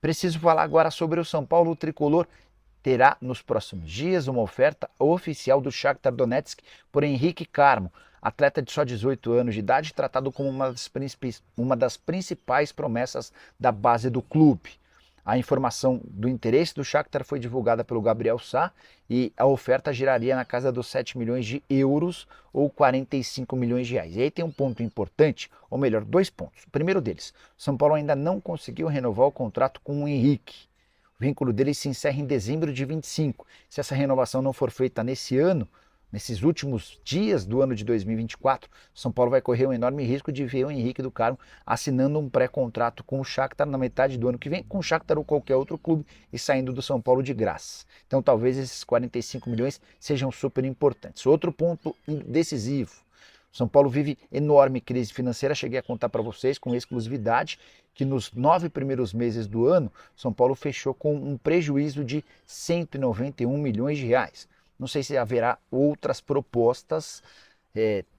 Preciso falar agora sobre o São Paulo. O tricolor terá nos próximos dias uma oferta oficial do Shakhtar Donetsk por Henrique Carmo, atleta de só 18 anos de idade, tratado como uma das principais promessas da base do clube. A informação do interesse do Shakhtar foi divulgada pelo Gabriel Sá e a oferta giraria na casa dos 7 milhões de euros ou 45 milhões de reais. E aí tem um ponto importante, ou melhor, dois pontos. O primeiro deles, São Paulo ainda não conseguiu renovar o contrato com o Henrique. O vínculo dele se encerra em dezembro de 25. Se essa renovação não for feita nesse ano, nesses últimos dias do ano de 2024, São Paulo vai correr um enorme risco de ver o Henrique do Carmo assinando um pré-contrato com o Shakhtar na metade do ano que vem, com o Shakhtar ou qualquer outro clube, e saindo do São Paulo de graça. Então talvez esses 45 milhões sejam super importantes. Outro ponto decisivo. São Paulo vive enorme crise financeira, cheguei a contar para vocês com exclusividade que nos 9 primeiros meses do ano, São Paulo fechou com um prejuízo de 191 milhões de reais. Não sei se haverá outras propostas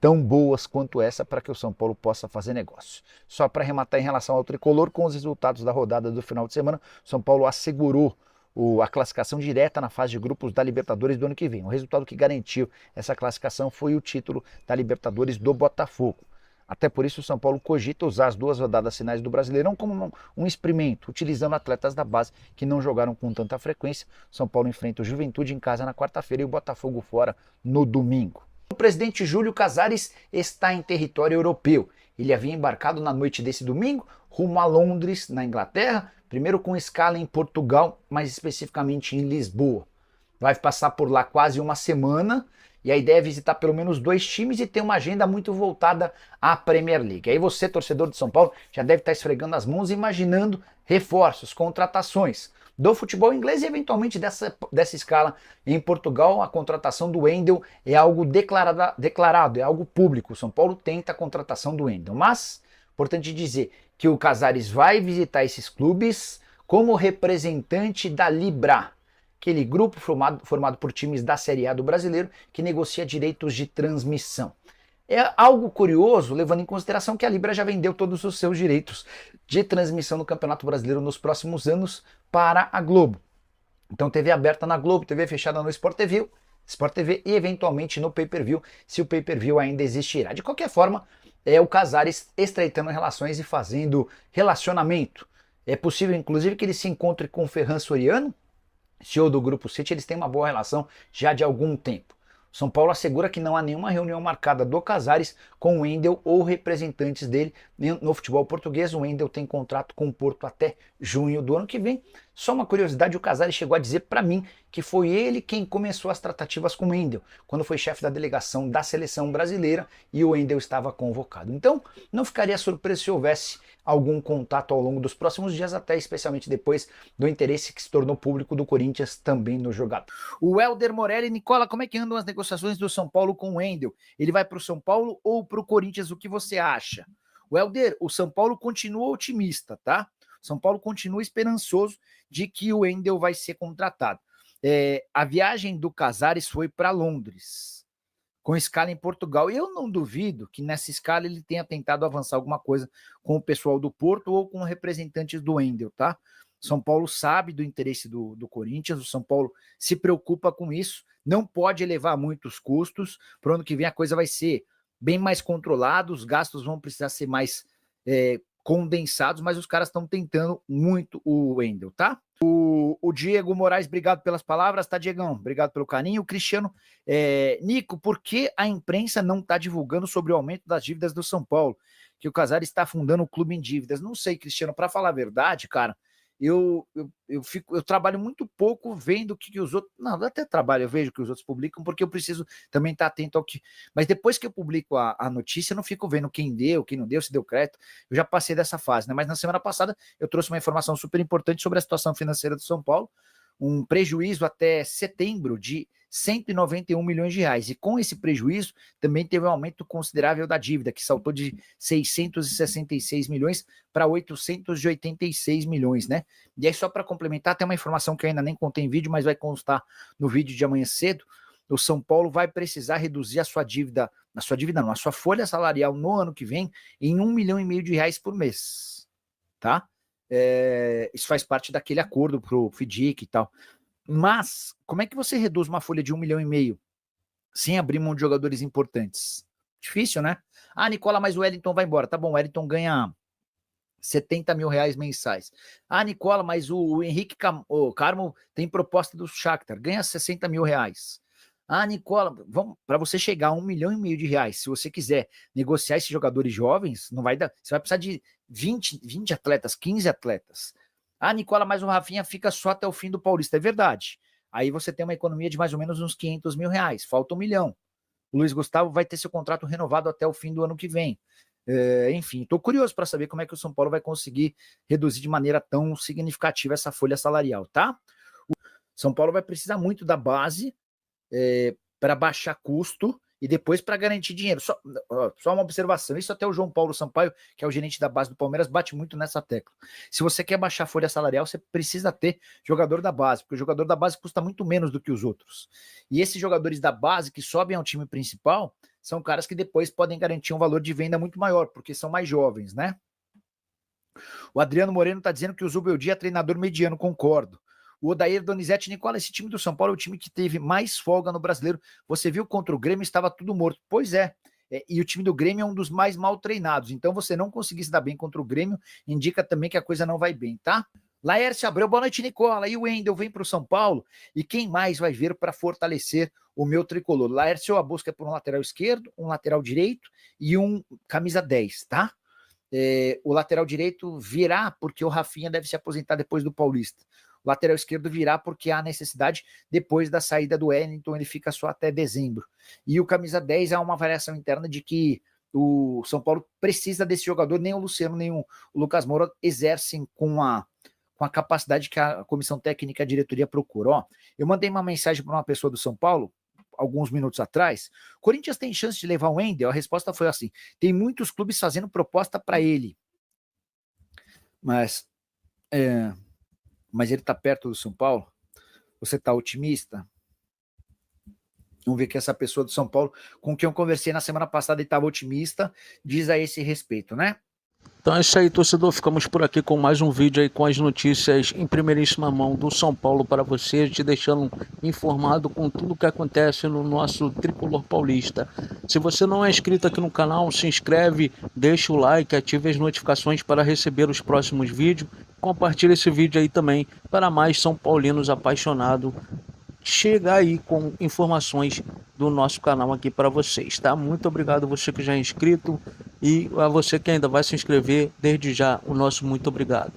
tão boas quanto essa para que o São Paulo possa fazer negócio. Só para arrematar em relação ao tricolor, com os resultados da rodada do final de semana, São Paulo assegurou a classificação direta na fase de grupos da Libertadores do ano que vem. O resultado que garantiu essa classificação foi o título da Libertadores do Botafogo. Até por isso o São Paulo cogita usar as duas rodadas finais do Brasileirão como um experimento, utilizando atletas da base que não jogaram com tanta frequência. São Paulo enfrenta o Juventude em casa na quarta-feira e o Botafogo fora no domingo. O presidente Júlio Casares está em território europeu. Ele havia embarcado na noite desse domingo rumo a Londres, na Inglaterra, primeiro com escala em Portugal, mais especificamente em Lisboa. Vai passar por lá quase uma semana e a ideia é visitar pelo menos 2 times e ter uma agenda muito voltada à Premier League. Aí você, torcedor de São Paulo, já deve estar esfregando as mãos e imaginando reforços, contratações do futebol inglês e eventualmente dessa escala em Portugal. A contratação do Wendel é algo declarado, é algo público. O São Paulo tenta a contratação do Wendel, mas importante dizer que o Casares vai visitar esses clubes como representante da Libra, aquele grupo formado por times da Série A do brasileiro que negocia direitos de transmissão. É algo curioso, levando em consideração que a Libra já vendeu todos os seus direitos de transmissão do Campeonato Brasileiro nos próximos anos para a Globo. Então, TV aberta na Globo, TV fechada no Sport TV e eventualmente no Pay-Per-View, se o Pay-Per-View ainda existirá. De qualquer forma, é o Casares estreitando relações e fazendo relacionamento. É possível, inclusive, que ele se encontre com o Ferran Soriano, CEO do Grupo City. Eles têm uma boa relação já de algum tempo. São Paulo assegura que não há nenhuma reunião marcada do Casares com o Wendel ou representantes dele no futebol português. O Wendel tem contrato com o Porto até junho do ano que vem. Só uma curiosidade, o Casares chegou a dizer para mim que foi ele quem começou as tratativas com o Wendel, quando foi chefe da delegação da seleção brasileira e o Wendel estava convocado. Então, não ficaria surpreso se houvesse algum contato ao longo dos próximos dias, até especialmente depois do interesse que se tornou público do Corinthians também no jogador. O Helder Morelli, Nicola, como é que andam as negociações do São Paulo com o Wendel? Ele vai para o São Paulo ou para o Corinthians? O que você acha? O Helder, o São Paulo continua otimista, tá? O São Paulo continua esperançoso de que o Wendel vai ser contratado. A viagem do Casares foi para Londres, com escala em Portugal. E eu não duvido que nessa escala ele tenha tentado avançar alguma coisa com o pessoal do Porto ou com representantes do Wendel, tá? São Paulo sabe do interesse do Corinthians, o São Paulo se preocupa com isso, não pode elevar muitos custos. Para o ano que vem a coisa vai ser bem mais controlada, os gastos vão precisar ser mais condensados, mas os caras estão tentando muito o Wendel, tá? O Diego Moraes, obrigado pelas palavras, tá, Diegão? Obrigado pelo carinho. O Cristiano, Nico, por que a imprensa não está divulgando sobre o aumento das dívidas do São Paulo? Que o Casares está afundando o clube em dívidas. Não sei, Cristiano, para falar a verdade, cara, eu trabalho muito pouco vendo o que os outros. Não, até trabalho, eu vejo que os outros publicam, porque eu preciso também estar atento ao que. Mas depois que eu publico a notícia, eu não fico vendo quem deu, quem não deu, se deu crédito. Eu já passei dessa fase, né? Mas na semana passada eu trouxe uma informação super importante sobre a situação financeira do São Paulo. Um prejuízo até setembro de 191 milhões de reais. E com esse prejuízo, também teve um aumento considerável da dívida, que saltou de 666 milhões para 886 milhões, né? E aí, só para complementar, tem uma informação que eu ainda nem contei em vídeo, mas vai constar no vídeo de amanhã cedo. O São Paulo vai precisar reduzir a sua folha salarial no ano que vem em 1,5 milhão de reais por mês, tá? Isso faz parte daquele acordo pro FDIC e tal. Mas, como é que você reduz uma folha de 1,5 milhão sem abrir mão de jogadores importantes? Difícil, né? Ah, Nicola, mas o Wellington vai embora. Tá bom, o Wellington ganha 70 mil reais mensais. Ah, Nicola, mas o Henrique Carmo tem proposta do Shakhtar, ganha 60 mil reais. Ah, Nicola, para você chegar a 1,5 milhão de reais, se você quiser negociar esses jogadores jovens, não vai dar. Você vai precisar de 20 atletas, 15 atletas. Ah, Nicola, mas o Rafinha fica só até o fim do Paulista. É verdade. Aí você tem uma economia de mais ou menos uns 500 mil reais, falta 1 milhão. O Luiz Gustavo vai ter seu contrato renovado até o fim do ano que vem. Enfim, estou curioso para saber como é que o São Paulo vai conseguir reduzir de maneira tão significativa essa folha salarial, tá? O São Paulo vai precisar muito da base para baixar custo e depois para garantir dinheiro. Só uma observação, isso até o João Paulo Sampaio, que é o gerente da base do Palmeiras, bate muito nessa tecla. Se você quer baixar a folha salarial, você precisa ter jogador da base, porque o jogador da base custa muito menos do que os outros. E esses jogadores da base que sobem ao time principal são caras que depois podem garantir um valor de venda muito maior, porque são mais jovens, né? O Adriano Moreno está dizendo que o Zubeldia é treinador mediano, concordo. O Odair Donizete, Nicola, esse time do São Paulo é o time que teve mais folga no Brasileiro. Você viu contra o Grêmio, estava tudo morto. Pois é, e o time do Grêmio é um dos mais mal treinados. Então você não conseguir se dar bem contra o Grêmio, indica também que a coisa não vai bem, tá? Laércio Abreu, boa noite, Nicola. E o Wendel vem para o São Paulo? E quem mais vai vir para fortalecer o meu tricolor? Laércio, a busca é por um lateral esquerdo, um lateral direito e um camisa 10, tá? O lateral direito virá porque o Rafinha deve se aposentar depois do Paulista. O lateral esquerdo virá porque há necessidade depois da saída do Wellington, ele fica só até dezembro. E o camisa 10 há uma variação interna de que o São Paulo precisa desse jogador, nem o Luciano, nem o Lucas Moura exercem com a capacidade que a comissão técnica e a diretoria procura. Ó, eu mandei uma mensagem para uma pessoa do São Paulo, alguns minutos atrás. Corinthians tem chance de levar o Wendel? A resposta foi assim: tem muitos clubes fazendo proposta para ele. Mas ele está perto do São Paulo? Você está otimista? Vamos ver que essa pessoa do São Paulo, com quem eu conversei na semana passada e estava otimista, diz a esse respeito, né? Então é isso aí, torcedor. Ficamos por aqui com mais um vídeo aí com as notícias em primeiríssima mão do São Paulo para você, te deixando informado com tudo o que acontece no nosso tricolor paulista. Se você não é inscrito aqui no canal, se inscreve, deixa o like, ative as notificações para receber os próximos vídeos. Compartilhe esse vídeo aí também para mais São Paulinos apaixonados. Chega aí com informações do nosso canal aqui para vocês, tá? Muito obrigado a você que já é inscrito e a você que ainda vai se inscrever, desde já o nosso muito obrigado.